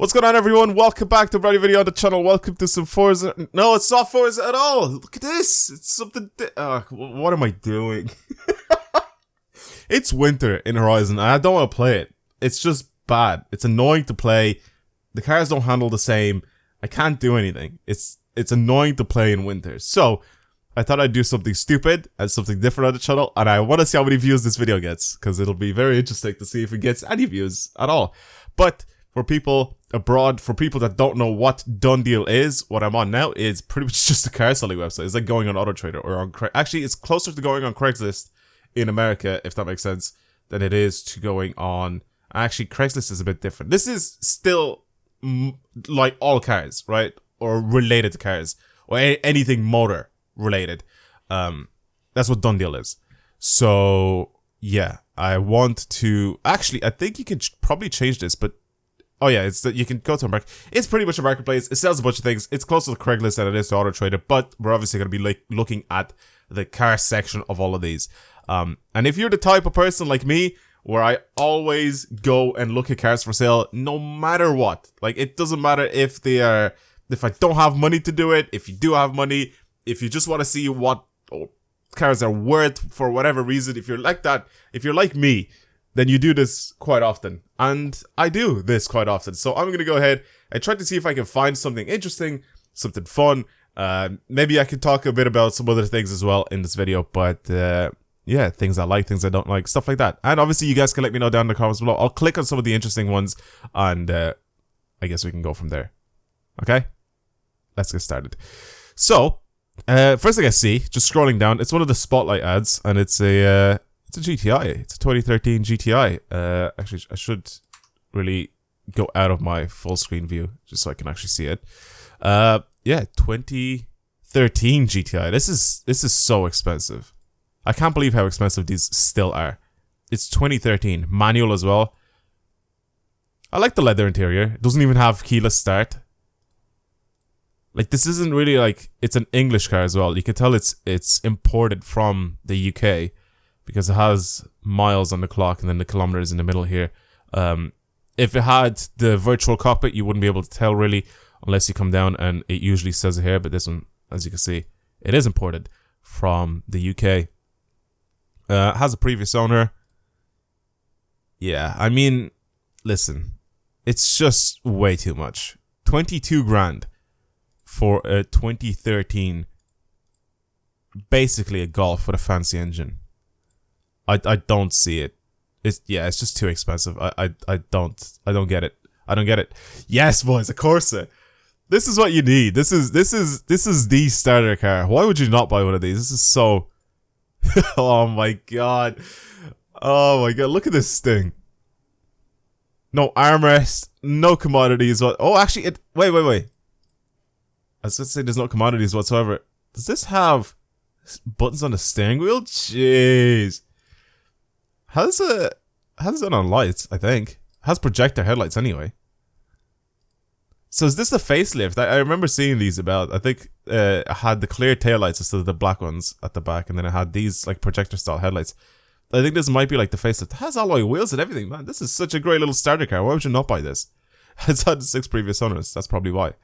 What's going on, everyone? Welcome back to a brand new video on the channel. Welcome to some Forza. No, it's not Forza at all. Look at this. It's something. What am I doing? It's winter in Horizon, and I don't want to play it. It's just bad. It's annoying to play. The cars don't handle the same. I can't do anything. It's annoying to play in winter. So I thought I'd do something stupid and something different on the channel, and I want to see how many views this video gets, because it'll be very interesting to see if it gets any views at all. But for people abroad, for people that don't know what Done Deal is, what I'm on now is pretty much just a car selling website. It's like going on AutoTrader or on actually, it's closer to going on Craigslist in America, if that makes sense, than it is to going on. Actually, Craigslist is a bit different. This is still like all cars, right? Or related to cars, or anything motor related. That's what Done Deal is. So yeah, I want to actually, I think you can probably change this, but oh yeah, it's that you can go to a market. It's pretty much a marketplace. It sells a bunch of things. It's closer to Craigslist than it is to AutoTrader, but we're obviously going to be like looking at the car section of all of these. And if you're the type of person like me, where I always go and look at cars for sale, no matter what, like it doesn't matter if I don't have money to do it, if you do have money, if you just want to see what cars are worth for whatever reason, if you're like that, if you're like me, then you do this quite often. And I do this quite often. So I'm going to go ahead and try to see if I can find something interesting, something fun. Maybe I can talk a bit about some other things as well in this video. But yeah, things I like, things I don't like, stuff like that. And obviously you guys can let me know down in the comments below. I'll click on some of the interesting ones, and I guess we can go from there. Okay? Let's get started. So, first thing I see, just scrolling down, it's one of the Spotlight ads, and it's a GTI. It's a 2013 GTI. Actually, I should really go out of my full screen view just so I can actually see it. Yeah, 2013 GTI. This is so expensive. I can't believe how expensive these still are. It's 2013, manual as well. I like the leather interior. It doesn't even have keyless start. Like, this isn't really like, it's an English car as well. You can tell it's imported from the UK, because it has miles on the clock and then the kilometers in the middle here. If it had the virtual cockpit, you wouldn't be able to tell really, unless you come down, and it usually says it here. But this one, as you can see, it is imported from the UK. Has a previous owner. Yeah, I mean, listen, it's just way too much. 22 grand for a 2013, basically a Golf with a fancy engine. I don't see it. It's just too expensive. I don't get it. I don't get it. Yes, boys, a Corsa. This is what you need. This is the starter car. Why would you not buy one of these? This is so oh my god. Oh my god, look at this thing. No armrest, no commodities. Oh, actually, wait. I was going to say there's no commodities whatsoever. Does this have buttons on the steering wheel? Jeez. Has it on lights, I think. Has projector headlights anyway. So is this the facelift? I remember seeing these about. I think it had the clear taillights instead of the black ones at the back, and then it had these like projector style headlights. I think this might be like the facelift. It has alloy wheels and everything, man. This is such a great little starter car. Why would you not buy this? It's had 6 previous owners. That's probably why.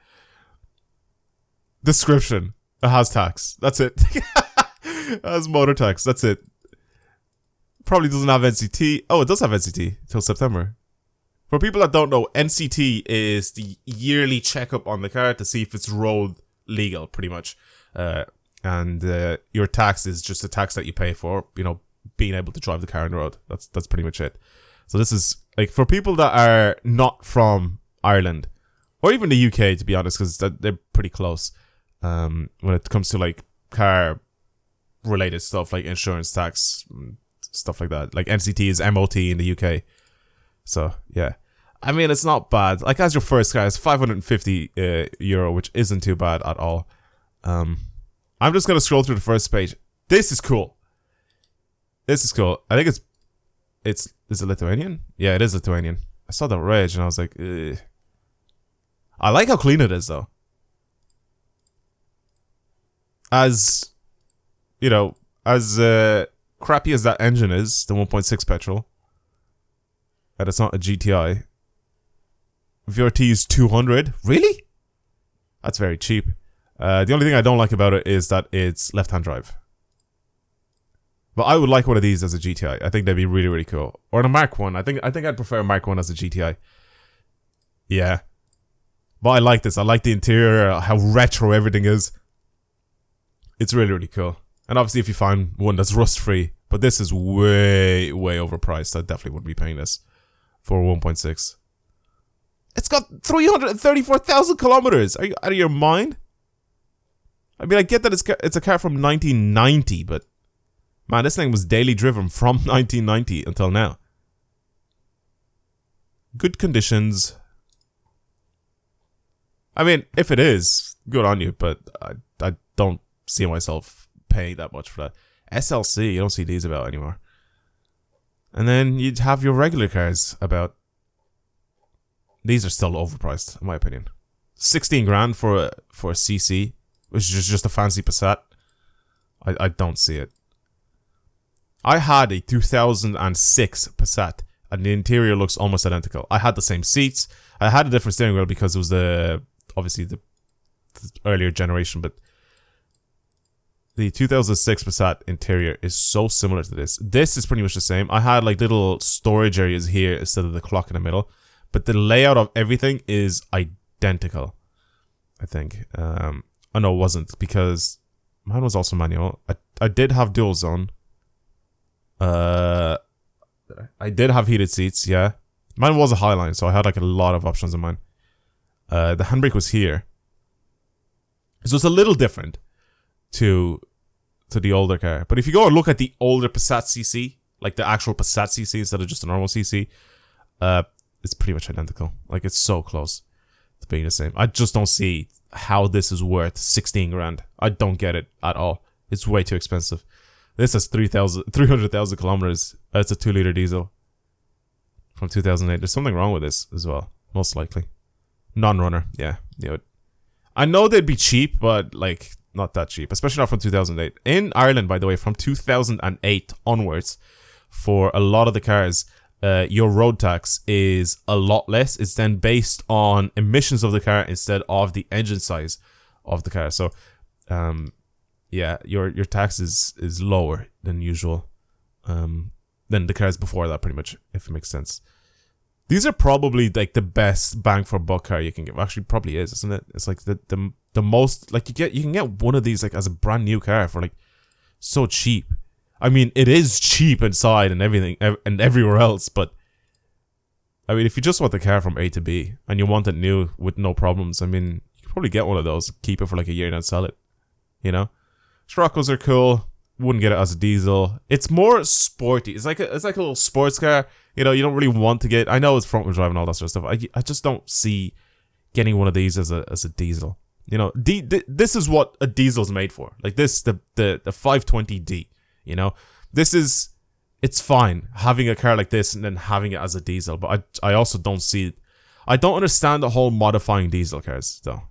Description. It has tax. That's it. It has motor tax. That's it. Probably doesn't have NCT. Oh, it does have NCT till September. For people that don't know, NCT is the yearly checkup on the car to see if it's road legal, pretty much. And your tax is just the tax that you pay for, you know, being able to drive the car on the road. That's pretty much it. So this is like for people that are not from Ireland or even the UK, to be honest, because they're pretty close. When it comes to like car related stuff like insurance, tax, stuff like that. Like NCT is MOT in the UK. So yeah, I mean, it's not bad. Like, as your first car, it's 550 euro, which isn't too bad at all. I'm just gonna scroll through the first page. This is cool. This is cool. I think is it Lithuanian? Yeah, it is Lithuanian. I saw the reg and I was like, ugh. I like how clean it is though. As you know, as crappy as that engine is, the 1.6 petrol, and it's not a GTI, VRT is 200. Really? That's very cheap. The only thing I don't like about it is that it's left-hand drive. But I would like one of these as a GTI. I think they'd be really, really cool. Or a Mark 1. I think I'd prefer a Mark 1 as a GTI. Yeah. But I like this. I like the interior, how retro everything is. It's really, really cool. And obviously if you find one that's rust-free. But this is way, way overpriced. I definitely wouldn't be paying this for 1.6. It's got 334,000 kilometers. Are you out of your mind? I mean, I get that it's a car from 1990, but man, this thing was daily driven from 1990 until now. Good conditions. I mean, if it is, good on you, but I don't see myself paying that much for that. SLC, you don't see these about anymore. And then you'd have your regular cars about. These are still overpriced, in my opinion. 16 grand for a CC, which is just a fancy Passat. I don't see it. I had a 2006 Passat, and the interior looks almost identical. I had the same seats. I had a different steering wheel because it was obviously the earlier generation, but the 2006 Passat interior is so similar to this. This is pretty much the same. I had like little storage areas here instead of the clock in the middle, but the layout of everything is identical, I think. I know it wasn't, because mine was also manual. I did have dual zone. I did have heated seats, yeah. Mine was a Highline, so I had like a lot of options in mine. The handbrake was here. So it's a little different to the older car. But if you go and look at the older Passat CC, like the actual Passat CC instead of just a normal CC, it's pretty much identical. Like, it's so close to being the same. I just don't see how this is worth 16 grand. I don't get it at all. It's way too expensive. This has 300,000 kilometers. It's a 2-liter diesel from 2008. There's something wrong with this as well, most likely. Non-runner, yeah. I know they'd be cheap, but like not that cheap, especially not from 2008. In Ireland, by the way, from 2008 onwards, for a lot of the cars, your road tax is a lot less. It's then based on emissions of the car instead of the engine size of the car. So, yeah, your tax is lower than usual, than the cars before that, pretty much, if it makes sense. These are probably like the best bang for buck car you can get. Actually, probably is, isn't it? It's like the most, like, you can get one of these like as a brand new car for like so cheap. I mean, it is cheap inside and everything and everywhere else, but I mean, if you just want the car from A to B and you want it new with no problems, I mean, you could probably get one of those, keep it for like a year and then sell it. You know, Scirocco's are cool. Wouldn't get it as a diesel. It's more sporty. It's like a little sports car. You know, you don't really want to get. I know it's front wheel drive and all that sort of stuff. I just don't see getting one of these as a diesel. You know, this is what a diesel's made for. Like this, the 520D. You know, it's fine having a car like this and then having it as a diesel. But I also don't see. I don't understand the whole modifying diesel cars though.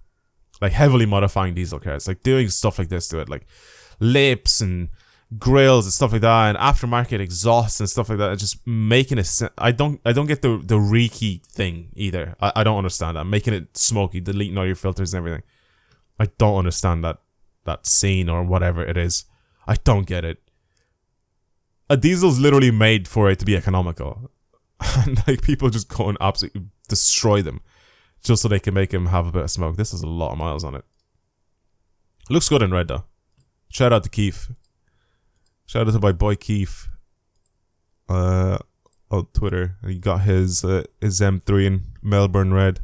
Like heavily modifying diesel cars, like doing stuff like this to it, like lips and grills and stuff like that, and aftermarket exhausts and stuff like that. Just making it. I don't get the reeky thing either. I don't understand that. Making it smoky, deleting all your filters and everything. I don't understand that scene or whatever it is. I don't get it. A diesel's literally made for it to be economical, and like people just go and absolutely destroy them just so they can make him have a bit of smoke. This has a lot of miles on it. Looks good in red though. Shout out to Keith. Shout out to my boy Keith on Twitter. He got his M3 in Melbourne red.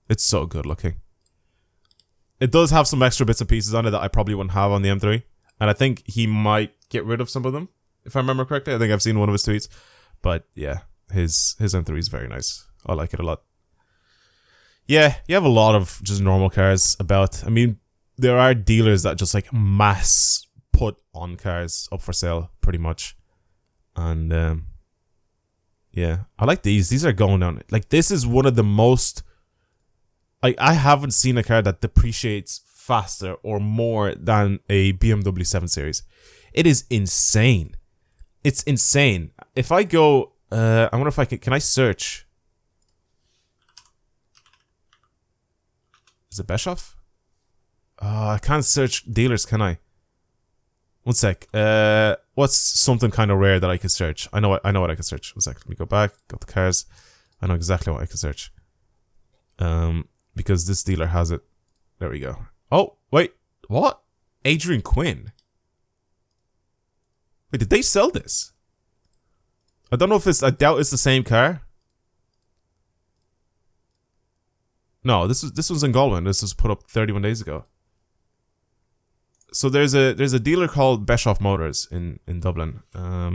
It's so good looking. It does have some extra bits and pieces on it that I probably wouldn't have on the M3, and I think he might get rid of some of them, if I remember correctly. I think I've seen one of his tweets. But yeah, his M3 is very nice. I like it a lot. Yeah, you have a lot of just normal cars about. I mean, there are dealers that just like mass put on cars up for sale, pretty much. And yeah, I like these. These are going down. Like, this is one of the most. I haven't seen a car that depreciates faster or more than a BMW 7 Series. It is insane. It's insane. If I go, I wonder if I can I search Is it Bischoff? I can't search dealers, can I? One sec. What's something kind of rare that I could search? I know what I can search. One sec. Let me go back. Go to cars. I know exactly what I can search. Because this dealer has it. There we go. Oh, wait. What? Adrian Quinn. Wait, did they sell this? I don't know if it's... I doubt it's the same car. No, this one's in Galway. This was put up 31 days ago. So there's a dealer called Bischoff Motors in Dublin. Let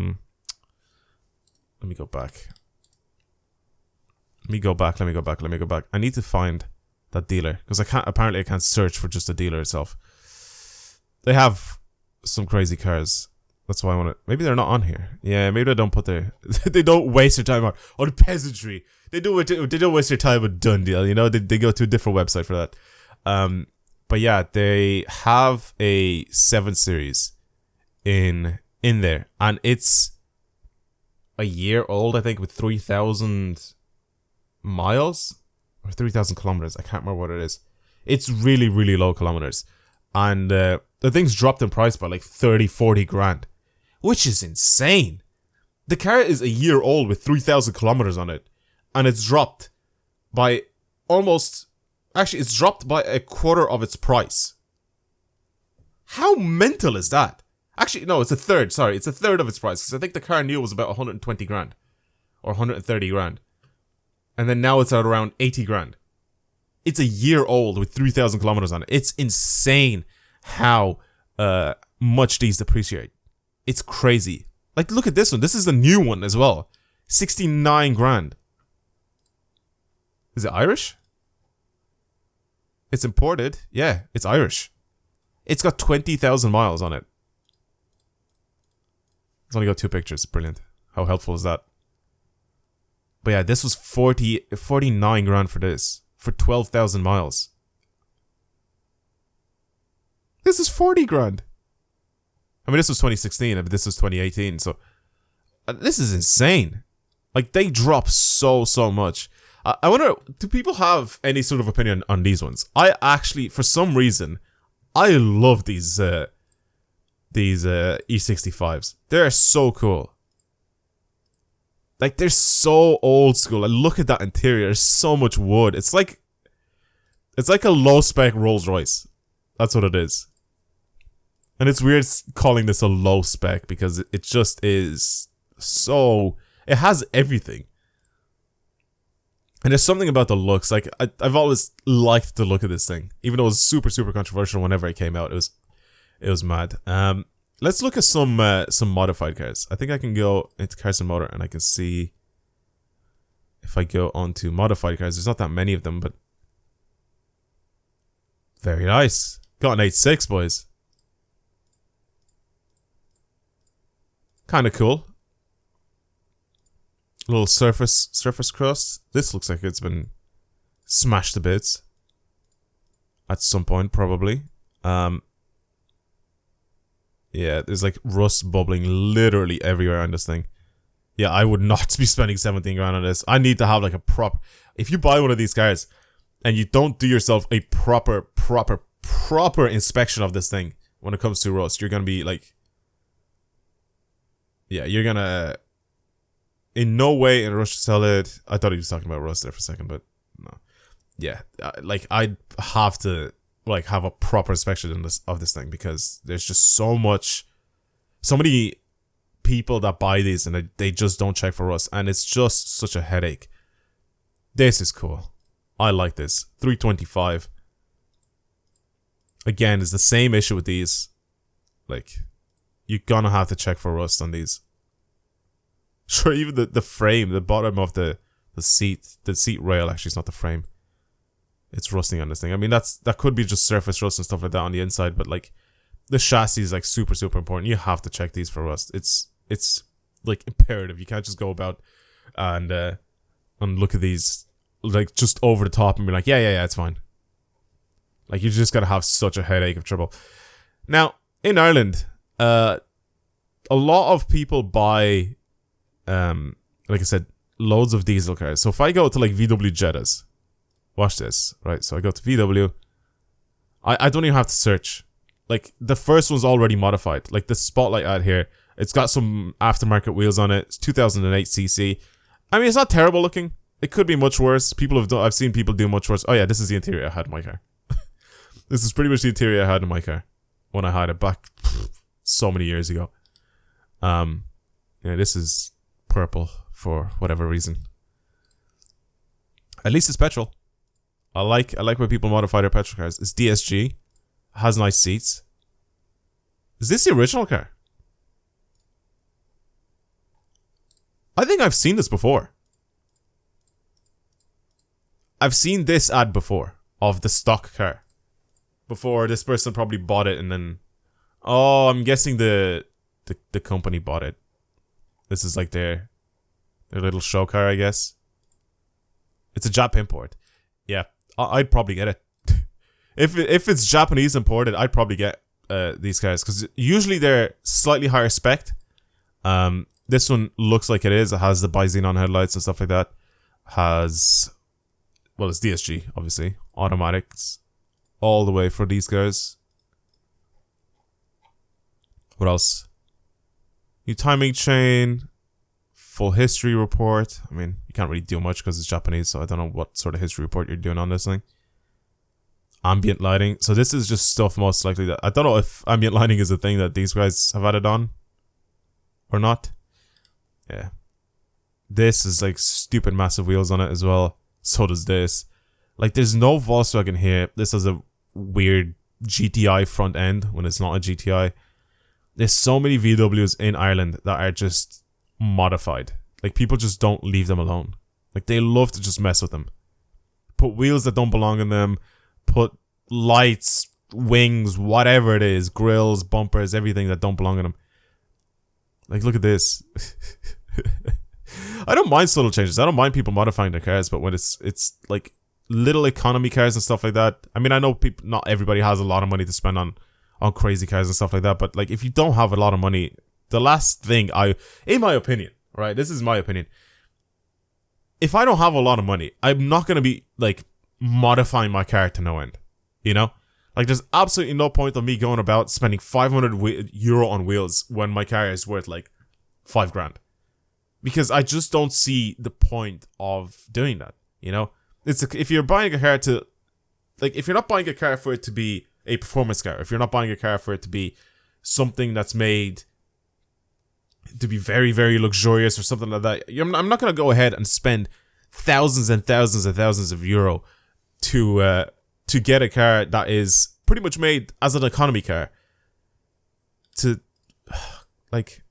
me go back. Let me go back. I need to find that dealer because apparently I can't search for just the dealer itself. They have some crazy cars. That's why I want to. Maybe they're not on here. Yeah, maybe they don't put their. They don't waste their time on the peasantry. They don't waste their time with done deal. You know, they go to a different website for that. But yeah, they have a 7 Series in there, and it's a year old, I think, with 3,000 miles or 3,000 kilometers. I can't remember what it is. It's really, really low kilometers, and the thing's dropped in price by like 30-40 grand, which is insane. The car is a year old with 3,000 kilometers on it, and it's dropped by almost. Actually, it's dropped by a quarter of its price. How mental is that? Actually, no, it's a third. Sorry, it's a third of its price. Because I think the car new was about 120 grand. Or 130 grand. And then now it's at around 80 grand. It's a year old with 3,000 kilometers on it. It's insane how much these depreciate. It's crazy. Like, look at this one. This is the new one as well. 69 grand. Is it Irish? It's imported. Yeah, it's Irish. It's got 20,000 miles on it. It's only got 2 pictures. Brilliant. How helpful is that? But yeah, this was 49 grand for this. For 12,000 miles. This is 40 grand. I mean, this was 2016, but this was 2018. So, this is insane. Like, they drop so much. I wonder, do people have any sort of opinion on these ones? I actually, for some reason, I love these E65s. They're so cool. Like, they're so old school. Like, look at that interior. There's so much wood. It's like a low spec Rolls Royce. That's what it is. And it's weird calling this a low spec because it just is so. It has everything. And there's something about the looks. Like, I've always liked the look of this thing, even though it was super controversial whenever it came out. It was mad. Let's look at some modified cars. I think I can go into Cars and Motor and I can see if I go onto modified cars. There's not that many of them, but very nice. Got an 8.6, boys. Kind of cool. Little surface crust. This looks like it's been smashed to bits at some point, probably. Yeah, there's like rust bubbling literally everywhere on this thing. Yeah, I would not be spending 17 grand on this. I need to have like a proper. If you buy one of these cars and you don't do yourself a proper inspection of this thing when it comes to rust, you're gonna be like, yeah, you're gonna. In no way in a rush to sell it. I thought he was talking about rust there for a second, but no. Yeah, like I'd have to like have a proper inspection of this thing because there's just so many people that buy these and they just don't check for rust, and it's just such a headache. This is cool. I like this. 325. Again, it's the same issue with these. Like, you're gonna have to check for rust on these. Sure, even the frame, the bottom of the seat rail, actually, it's not the frame. It's rusting on this thing. I mean, that could be just surface rust and stuff like that on the inside, but like, the chassis is like super important. You have to check these for rust. It's like imperative. You can't just go about and look at these like just over the top and be like, yeah, it's fine. Like, you just gotta have such a headache of trouble. Now, in Ireland, a lot of people buy, like I said, loads of diesel cars. So if I go to like VW Jettas, watch this, right? So I go to VW, I don't even have to search. Like, the first one's already modified. Like, the Spotlight ad here, it's got some aftermarket wheels on it. It's 2008 cc. I mean, it's not terrible looking. It could be much worse. I've seen people do much worse. Oh yeah, this is the interior I had in my car. This is pretty much the interior I had in my car when I had it back so many years ago. Yeah, this is purple for whatever reason. At least it's petrol. I like when people modify their petrol cars. It's DSG. Has nice seats. Is this the original car? I think I've seen this before. I've seen this ad before of the stock car. Before this person probably bought it and then... Oh, I'm guessing the company bought it. This is like their little show car, I guess. It's a Jap import. Yeah, I'd probably get it. If it's Japanese imported, I'd probably get these cars. Because usually they're slightly higher spec. This one looks like it is. It has the bi-xenon headlights and stuff like that. Well, it's DSG, obviously. Automatics. All the way for these guys. What else? New timing chain. Full history report. I mean, you can't really do much because it's Japanese, so I don't know what sort of history report you're doing on this thing. Ambient lighting. So this is just stuff most likely that... I don't know if ambient lighting is a thing that these guys have added on. Or not. Yeah. This is like stupid massive wheels on it as well. So does this. Like, there's no Volkswagen here. This has a weird GTI front end when it's not a GTI. There's so many VWs in Ireland that are just modified. Like, people just don't leave them alone. Like, they love to just mess with them. Put wheels that don't belong in them. Put lights, wings, whatever it is. Grills, bumpers, everything that don't belong in them. Like, look at this. I don't mind subtle changes. I don't mind people modifying their cars, but when it's like little economy cars and stuff like that. I mean, I know people, not everybody has a lot of money to spend on crazy cars and stuff like that, but like, if you don't have a lot of money, the last thing in my opinion, right? This is my opinion. If I don't have a lot of money, I'm not going to be like modifying my car to no end, you know? Like, there's absolutely no point of me going about spending 500 euro on wheels when my car is worth like 5 grand. Because I just don't see the point of doing that, you know? If you're buying a car to, like, if you're not buying a car for it to be a performance car, if you're not buying a car for it to be something that's made to be very, very luxurious or something like that, I'm not going to go ahead and spend thousands and thousands and thousands of euro to get a car that is pretty much made as an economy car. Like,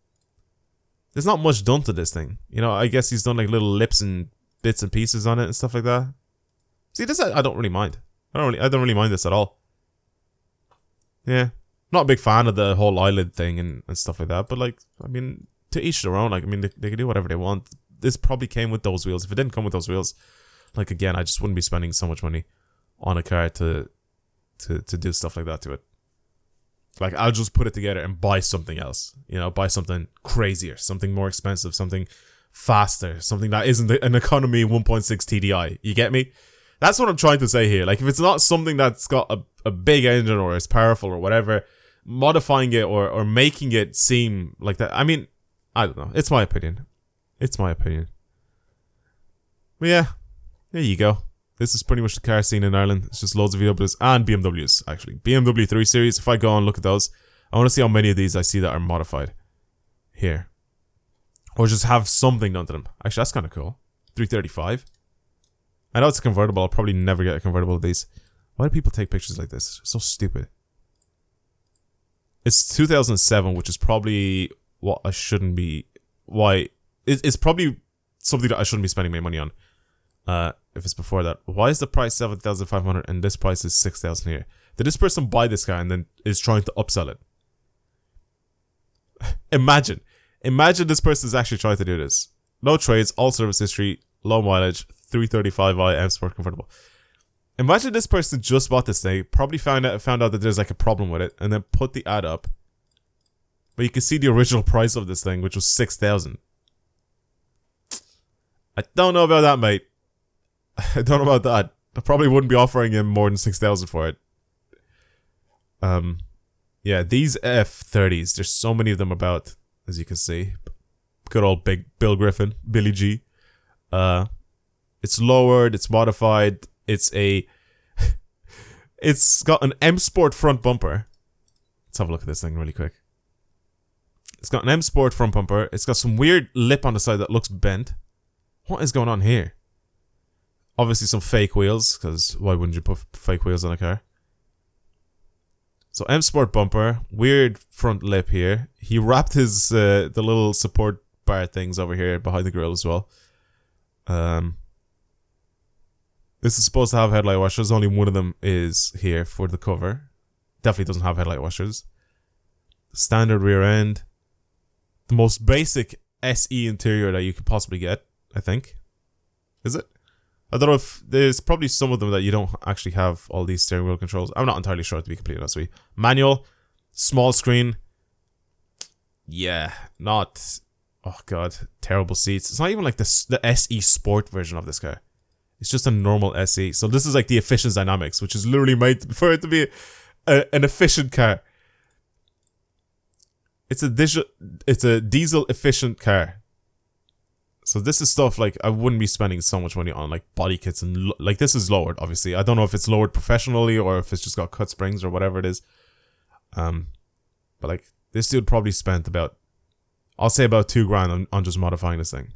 there's not much done to this thing. You know, I guess he's done like little lips and bits and pieces on it and stuff like that. See, this I don't really mind. I don't really mind this at all. Yeah. Not a big fan of the whole eyelid thing and stuff like that. But like, I mean, to each their own. Like, I mean, they can do whatever they want. This probably came with those wheels. If it didn't come with those wheels, like, again, I just wouldn't be spending so much money on a car to do stuff like that to it. Like, I'll just put it together and buy something else. You know, buy something crazier, something more expensive, something faster, something that isn't an economy 1.6 TDI. You get me? That's what I'm trying to say here. Like, if it's not something that's got a big engine or is powerful or whatever, modifying it or making it seem like that. I mean, I don't know. It's my opinion. It's my opinion. But yeah, there you go. This is pretty much the car scene in Ireland. It's just loads of VWs and BMWs, actually. BMW 3 Series, if I go and look at those, I want to see how many of these I see that are modified here. Or just have something done to them. Actually, that's kind of cool. 335. I know it's a convertible. I'll probably never get a convertible of these. Why do people take pictures like this? It's so stupid. It's 2007, which is probably what I shouldn't be... Why... It's probably something that I shouldn't be spending my money on. If it's before that. Why is the price 7,500 and this price is 6,000 here? Did this person buy this car and then is trying to upsell it? Imagine this person is actually trying to do this. No trades, all service history, low mileage, 335i M Sport convertible. Imagine this person just bought this thing, probably found out that there's like a problem with it, and then put the ad up. But you can see the original price of this thing, which was 6,000. I don't know about that, mate. I don't know about that. I probably wouldn't be offering him more than 6,000 for it. Yeah, these F30s, there's so many of them about, as you can see. Good old big Bill Griffin, Billy G. It's lowered, it's modified, it's got an M Sport front bumper. Let's have a look at this thing really quick. It's got an M Sport front bumper. It's got some weird lip on the side that looks bent. What is going on here? Obviously some fake wheels, because why wouldn't you put fake wheels on a car? So M Sport bumper, weird front lip here. He wrapped his the little support bar things over here behind the grille as well. This is supposed to have headlight washers. Only one of them is here for the cover. Definitely doesn't have headlight washers. Standard rear end. The most basic SE interior that you could possibly get, I think. Is it? I don't know if there's probably some of them that you don't actually have all these steering wheel controls. I'm not entirely sure, to be completely honest with you. Manual, small screen. Yeah, not... Oh god, terrible seats. It's not even like the SE Sport version of this car. It's just a normal SE. So this is like the Efficient Dynamics, which is literally made for it to be an efficient car. It's a diesel efficient car. So this is stuff like I wouldn't be spending so much money on, like body kits and like this is lowered. Obviously, I don't know if it's lowered professionally or if it's just got cut springs or whatever it is. But like this dude probably spent about, I'll say about $2,000 on just modifying this thing.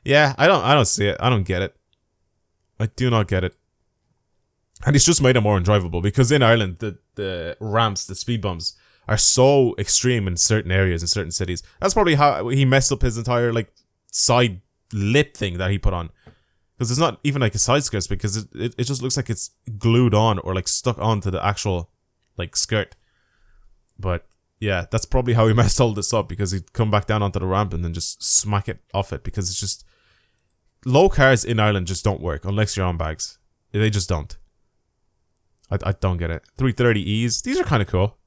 Yeah, I don't see it. I don't get it. I do not get it. And it's just made it more undrivable because in Ireland the ramps, the speed bumps are so extreme in certain areas, in certain cities. That's probably how he messed up his entire like side lip thing that he put on. Because it's not even like a side skirt, because it just looks like it's glued on or like stuck onto the actual like skirt. But yeah, that's probably how he messed all this up, because he'd come back down onto the ramp and then just smack it off it, because it's just... Low cars in Ireland just don't work unless you're on bags. They just don't. I don't get it. 330Es, these are kind of cool.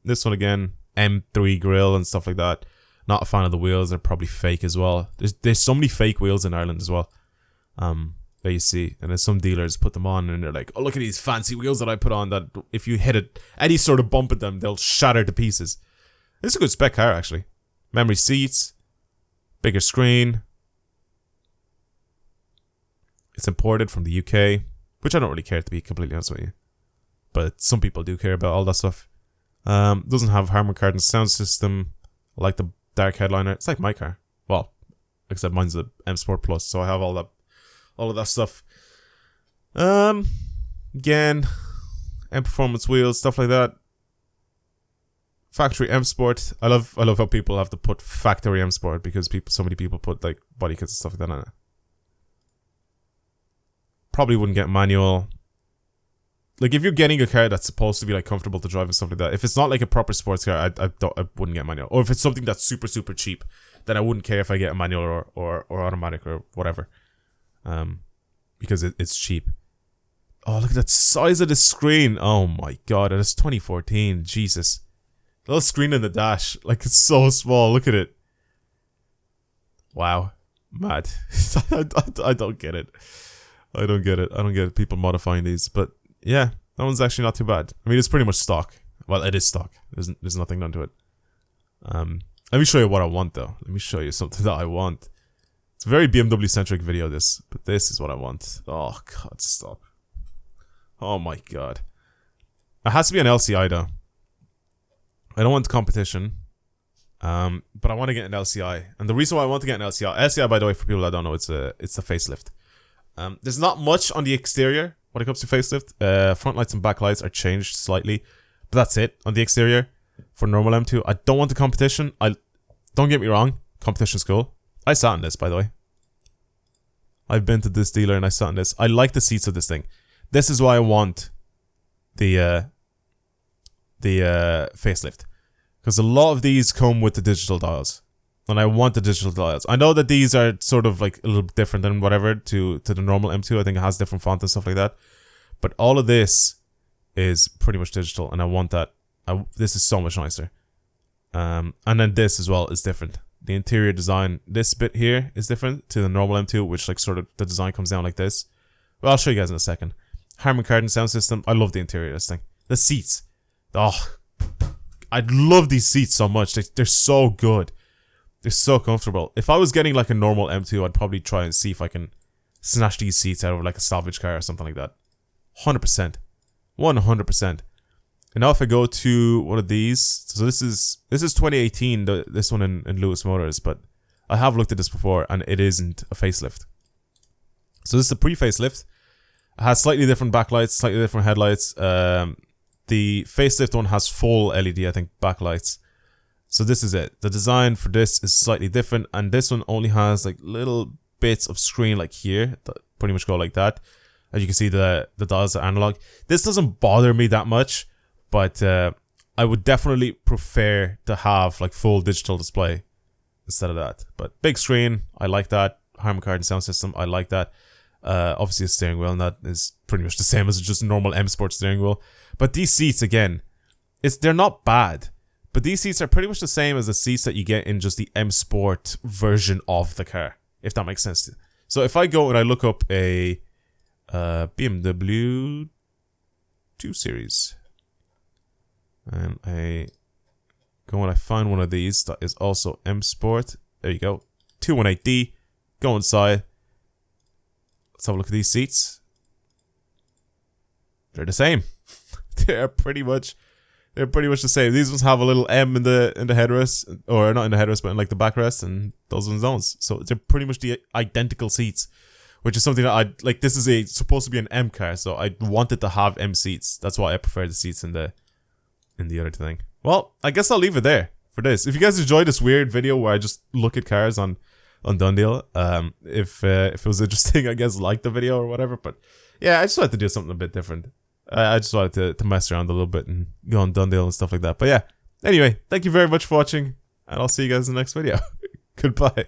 This one again, M3 grille and stuff like that. Not a fan of the wheels. They're probably fake as well. There's so many fake wheels in Ireland as well. That you see, and then some dealers put them on and they're like, oh, look at these fancy wheels that I put on that if you hit it, any sort of bump at them, they'll shatter to pieces. This is a good spec car actually. Memory seats, bigger screen. It's imported from the UK, which I don't really care, to be completely honest with you. But some people do care about all that stuff. Doesn't have Harman Kardon sound system. I like the dark headliner. It's like my car. Well, except mine's the M Sport Plus, so I have all of that stuff. Again, M Performance wheels, stuff like that. Factory M Sport. I love how people have to put factory M Sport, because so many people put like body kits and stuff like that on it. Probably wouldn't get manual. Like if you're getting a car that's supposed to be like comfortable to drive and stuff like that, if it's not like a proper sports car, I wouldn't get manual. Or if it's something that's super cheap, then I wouldn't care if I get a manual or automatic or whatever. Because it's cheap. Oh, look at that size of the screen. Oh my god, and it's 2014. Jesus. Little screen in the dash. Like, it's so small. Look at it. Wow. Mad. I don't get it. I don't get it. People modifying these. But yeah, that one's actually not too bad. I mean, it's pretty much stock. Well, it is stock. There's nothing done to it. Let me show you what I want, though. Let me show you something that I want. It's a very BMW centric video, this, but this is what I want. Oh god, stop. Oh my god. It has to be an LCI though. I don't want competition. But I want to get an LCI. And the reason why I want to get an LCI, by the way, for people that don't know, it's the facelift. There's not much on the exterior when it comes to facelift. Front lights and back lights are changed slightly, but that's it on the exterior for normal M2. I don't want the competition. Don't get me wrong, competition's cool. I sat in this, by the way. I've been to this dealer and I sat in this. I like the seats of this thing. This is why I want the facelift, because a lot of these come with the digital dials, and I want the digital dials. I know that these are sort of like a little bit different than whatever to the normal M2. I think it has different font and stuff like that, but all of this is pretty much digital, and I want that. This is so much nicer. And then this as well is different. The interior design, this bit here is different to the normal M2, which like sort of the design comes down like this. Well, I'll show you guys in a second. Harman Kardon sound system. I love the interior of this thing. The seats. Oh, I love these seats so much. They're so good. They're so comfortable. If I was getting like a normal M2, I'd probably try and see if I can snatch these seats out of like a salvage car or something like that. 100%. 100%. And now if I go to one of these, so this is 2018, this one in Lewis Motors, but I have looked at this before and it isn't a facelift. So this is a pre-facelift. It has slightly different backlights, slightly different headlights. The facelift one has full LED, I think, backlights. So this is it. The design for this is slightly different, and this one only has like little bits of screen like here that pretty much go like that. As you can see, the dials are analog. This doesn't bother me that much, but I would definitely prefer to have like full digital display instead of that. But big screen, I like that. Harman Kardon sound system, I like that. Obviously a steering wheel, and that is pretty much the same as just a normal M Sport steering wheel. But these seats, again, they're not bad. But these seats are pretty much the same as the seats that you get in just the M Sport version of the car, if that makes sense. So if I go and I look up a BMW 2 Series, and I go and I find one of these that is also M Sport, there you go, 218D, go inside. Let's have a look at these seats. They're the same. They're pretty much the same. These ones have a little M in the headrest, or not in the headrest, but in like the backrest, and those ones don't. So they're pretty much the identical seats, which is something that I like. This is supposed to be an M car, so I wanted to have M seats. That's why I prefer the seats in the other thing. Well, I guess I'll leave it there for this. If you guys enjoyed this weird video where I just look at cars on Done Deal, if it was interesting, I guess like the video or whatever. But yeah, I just wanted to do something a bit different. I just wanted to mess around a little bit and go on Done Deal and stuff like that. But yeah, anyway, thank you very much for watching, and I'll see you guys in the next video. Goodbye.